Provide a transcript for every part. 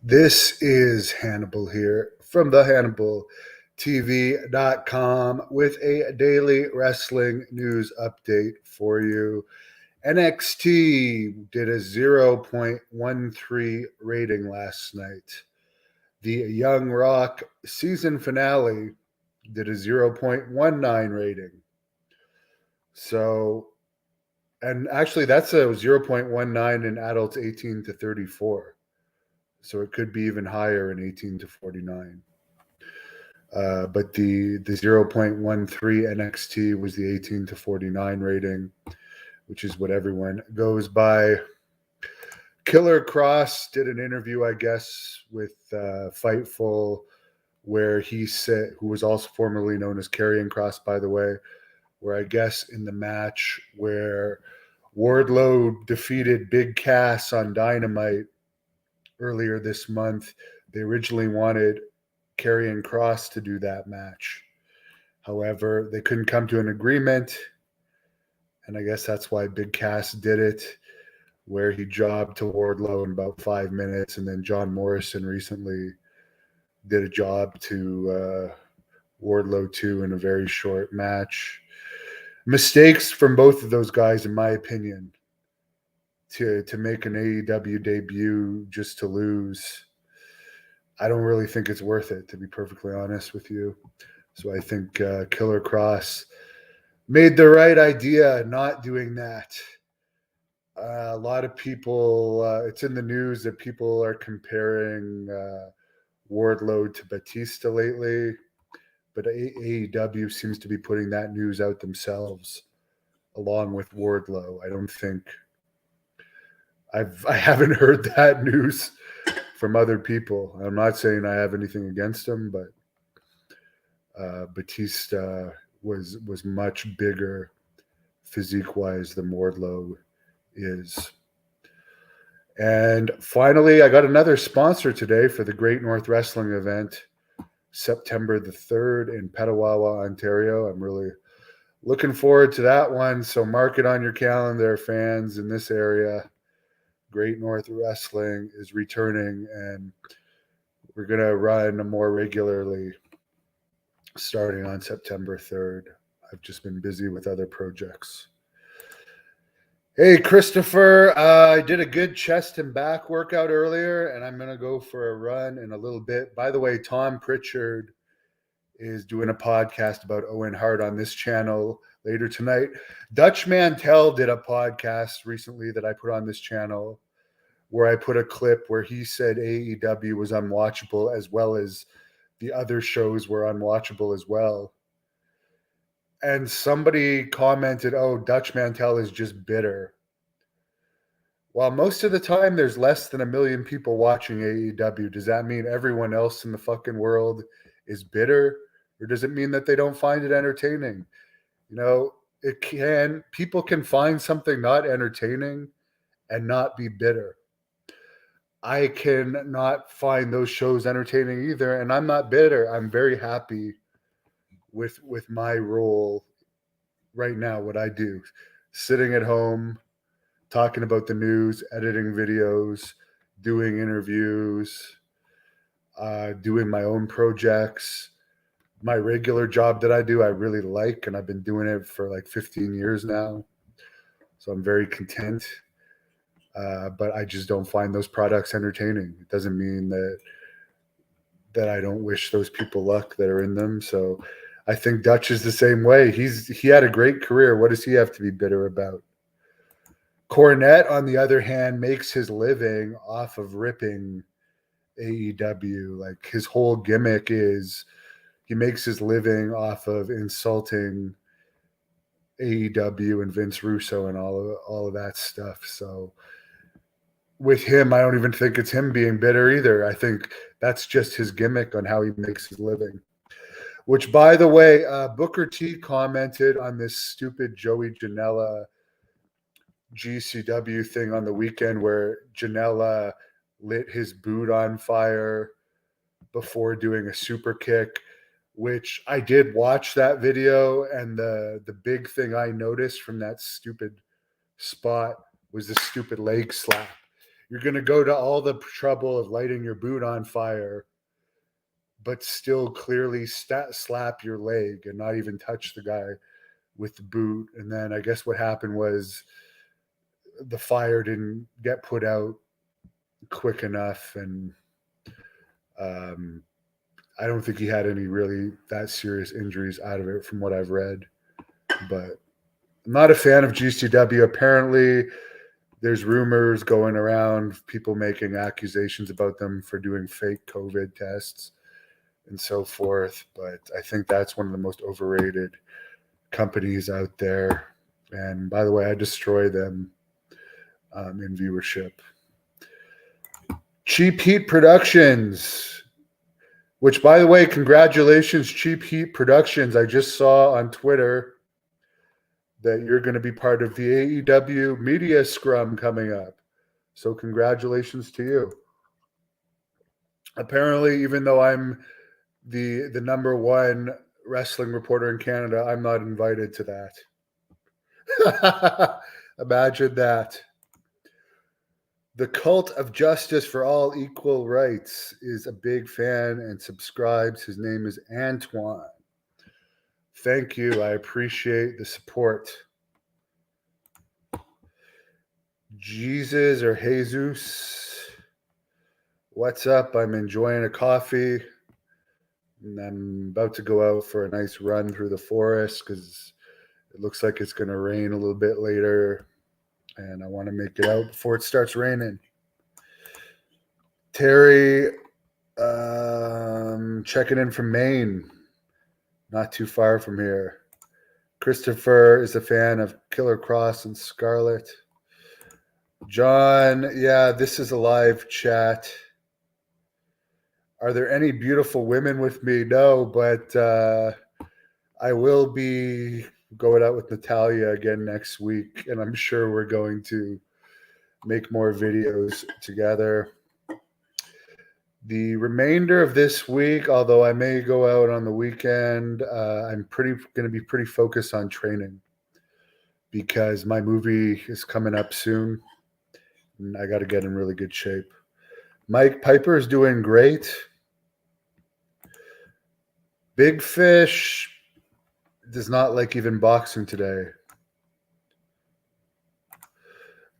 This is Hannibal here from the HannibalTV.com with a daily wrestling news update for you. NXT did a 0.13 rating last night. The Young Rock season finale did a 0.19 rating. So, and actually that's a 0.19 in adults 18 to 34. So it could be even higher in 18 to 49. But the 0.13 NXT was the 18 to 49 rating, which is what everyone goes by. Killer Kross did an interview, I guess, with Fightful, where he said, who was also formerly known as Karrion Kross, by the way, where I guess in the match where Wardlow defeated Big Cass on Dynamite earlier this month, they originally wanted Karrion Kross to do that match. However, they couldn't come to an agreement, and I guess that's why Big Cass did it, where he jobbed to Wardlow in about 5 minutes, and then John Morrison recently did a job to Wardlow too in a very short match. Mistakes from both of those guys, in my opinion, to make an AEW debut just to lose. I don't really think it's worth it, to be perfectly honest with you. So I think Killer Kross made the right idea not doing that. A lot of people, it's in the news that people are comparing Wardlow to Batista lately, but AEW seems to be putting that news out themselves along with Wardlow. I don't think I haven't heard that news from other people. I'm not saying I have anything against him, but Batista was much bigger physique-wise than Wardlow is. And finally, I got another sponsor today for the Great North Wrestling event, September the 3rd in Petawawa, Ontario. I'm really looking forward to that one. So mark it on your calendar, fans in this area. Great North Wrestling is returning, and we're going to run more regularly starting on September 3rd. I've just been busy with other projects. Hey, Christopher, I did a good chest and back workout earlier, and I'm going to go for a run in a little bit. By the way, Tom Pritchard is doing a podcast about Owen Hart on this channel later tonight. Dutch Mantel did a podcast recently that I put on this channel where I put a clip where he said AEW was unwatchable as well as the other shows were unwatchable as well. And somebody commented, oh, Dutch Mantel is just bitter. While most of the time there's less than 1 million people watching AEW, does that mean everyone else in the fucking world is bitter? Or does it mean that they don't find it entertaining? You know, people can find something not entertaining and not be bitter. I can not find those shows entertaining either, and I'm not bitter. I'm very happy with my role right now, what I do. Sitting at home, talking about the news, editing videos, doing interviews, doing my own projects. My regular job that I do, I really like, and I've been doing it for like 15 years now. So I'm very content. But I just don't find those products entertaining. It doesn't mean that I don't wish those people luck that are in them. So I think Dutch is the same way. He had a great career. What does he have to be bitter about? Cornette, on the other hand, makes his living off of ripping AEW. Like, his whole gimmick is he makes his living off of insulting AEW and Vince Russo and all of that stuff. So with him, I don't even think it's him being bitter either. I think that's just his gimmick on how he makes his living. Which, by the way, Booker T commented on this stupid Joey Janela GCW thing on the weekend where Janela lit his boot on fire before doing a super kick, which I did watch that video, and the big thing I noticed from that stupid spot was the stupid leg slap. you're going to go to all the trouble of lighting your boot on fire, but still clearly slap your leg and not even touch the guy with the boot. And then I guess what happened was the fire didn't get put out quick enough, and I don't think he had any really that serious injuries out of it from what I've read. But I'm not a fan of GCW. Apparently, there's rumors going around, people making accusations about them for doing fake COVID tests and so forth. But I think that's one of the most overrated companies out there. And by the way, I destroy them in viewership. Cheap Heat Productions, which, by the way, congratulations, Cheap Heat Productions. I just saw on Twitter that you're going to be part of the AEW Media Scrum coming up. So congratulations to you. Apparently, even though I'm the number one wrestling reporter in Canada, I'm not invited to that. Imagine that. The Cult of Justice for All Equal Rights is a big fan and subscribes. His name is Antoine. Thank you. I appreciate the support. Jesus or Jesus, what's up? I'm enjoying a coffee, and I'm about to go out for a nice run through the forest because it looks like it's going to rain a little bit later, and I want to make it out before it starts raining. Terry, checking in from Maine, not too far from here. Christopher is a fan of Killer Kross and Scarlet. John, yeah, this is a live chat. Are there any beautiful women with me? No, but I will be going out with Natalia again next week, and I'm sure we're going to make more videos together. The remainder of this week, although I may go out on the weekend, I'm going to be pretty focused on training because my movie is coming up soon, and I got to get in really good shape. Mike Piper is doing great. Big Fish does not like even boxing today.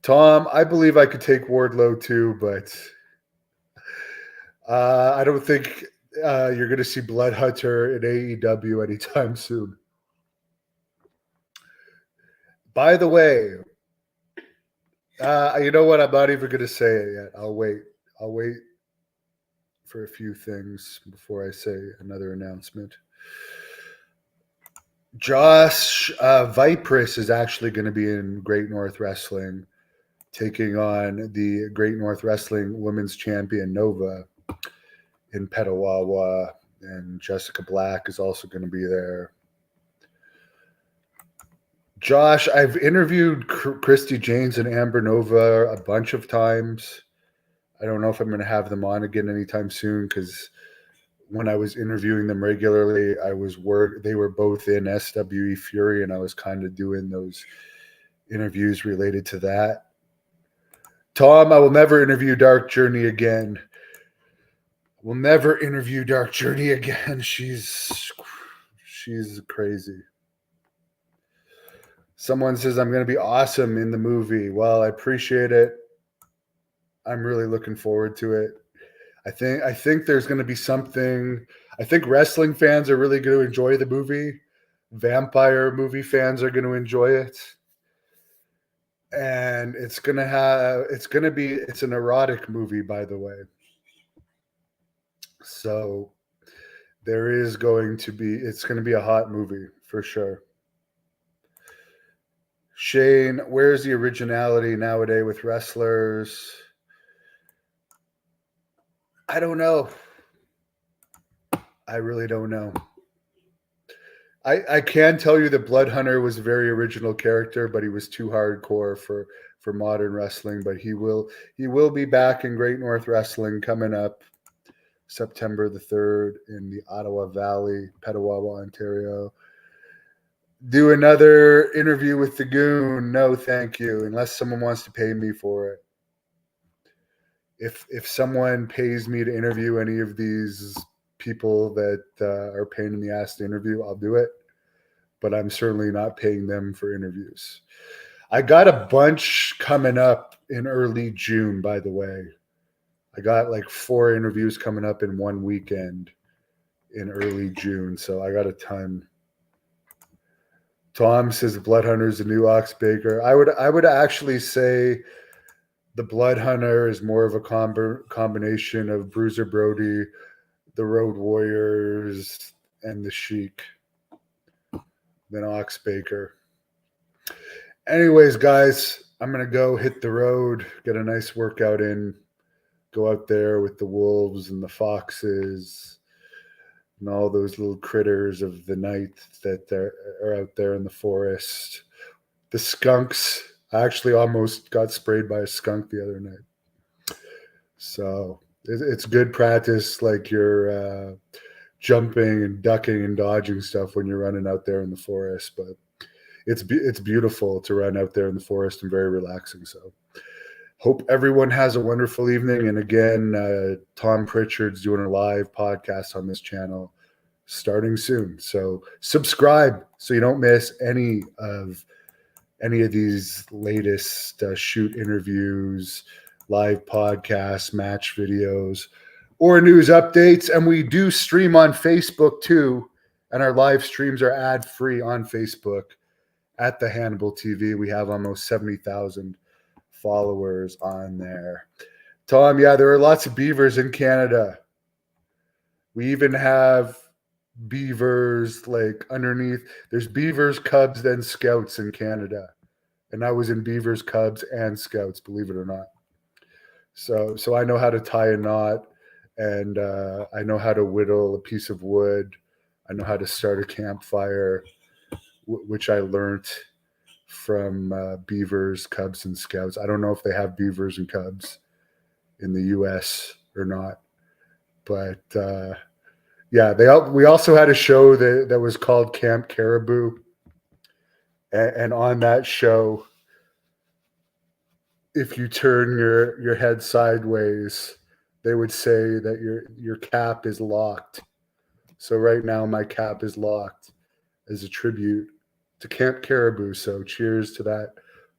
Tom, I believe I could take Wardlow too, but I don't think you're going to see Blood Hunter in AEW anytime soon. By the way, you know what? I'm not even going to say it yet. I'll wait. I'll wait for a few things before I say another announcement. Josh Vipris is actually going to be in Great North Wrestling, taking on the Great North Wrestling Women's Champion Nova in Petawawa, and Jessica Black is also going to be there. Josh, I've interviewed Christy Janes and Amber Nova a bunch of times. I don't know if I'm going to have them on again anytime soon because when I was interviewing them regularly, they were both in SWE Fury, and I was kind of doing those interviews related to that. Tom, I will never interview Dark Journey again. We'll never interview Dark Journey again. She's crazy. Someone says I'm going to be awesome in the movie. Well, I appreciate it. I'm really looking forward to it. I think there's going to be something. I think wrestling fans are really going to enjoy the movie. Vampire movie fans are going to enjoy it. And it's an erotic movie, by the way. So it's going to be a hot movie for sure. Shane, where's the originality nowadays with wrestlers? I don't know. I really don't know. I can tell you that Blood Hunter was a very original character, but he was too hardcore for modern wrestling. But he will be back in Great North Wrestling coming up September the 3rd in the Ottawa Valley, Petawawa, Ontario. Do another interview with the Goon? No, thank you, unless someone wants to pay me for it. if someone pays me to interview any of these people that are pain in the ass to interview, I'll do it. But I'm certainly not paying them for interviews. I got a bunch coming up in early June, by the way. I got like 4 interviews coming up in one weekend in early June, so I got a ton. Tom says the Blood Hunter is the new Ox Baker. I would actually say the Blood Hunter is more of a combination of Bruiser Brody, the Road Warriors, and the Sheik than Ox Baker. Anyways, guys, I'm going to go hit the road, get a nice workout in, go out there with the wolves and the foxes and all those little critters of the night that are out there in the forest. The skunks. I actually almost got sprayed by a skunk the other night. So it's good practice, like you're jumping and ducking and dodging stuff when you're running out there in the forest. But it's beautiful to run out there in the forest and very relaxing. So hope everyone has a wonderful evening. And again, Tom Pritchard's doing a live podcast on this channel starting soon. So subscribe so you don't miss any of these latest shoot interviews, live podcasts, match videos, or news updates. And we do stream on Facebook too. And our live streams are ad-free on Facebook at the Hannibal TV. We have almost 70,000 followers on there. Tom, yeah, there are lots of beavers in Canada. We even have beavers like underneath. There's beavers, cubs, then scouts in Canada. And I was in beavers, cubs, and scouts, believe it or not. So I know how to tie a knot, and I know how to whittle a piece of wood. I know how to start a campfire, which I learned from beavers, cubs, and scouts. I don't know if they have beavers and cubs in the U.S. or not, but yeah, we also had a show that was called Camp Caribou, and on that show, if you turn your head sideways, they would say that your cap is locked. So right now my cap is locked as a tribute to Camp Caribou. So cheers to that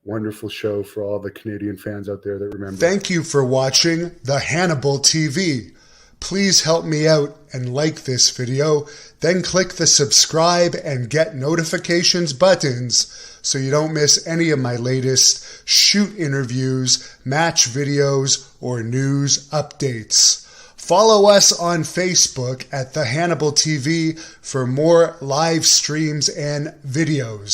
wonderful show for all the Canadian fans out there that remember. Thank you for watching the Hannibal TV. Please help me out and like this video, then click the subscribe and get notifications buttons so you don't miss any of my latest shoot interviews, match videos, or news updates. Follow us on Facebook at the Hannibal TV for more live streams and videos.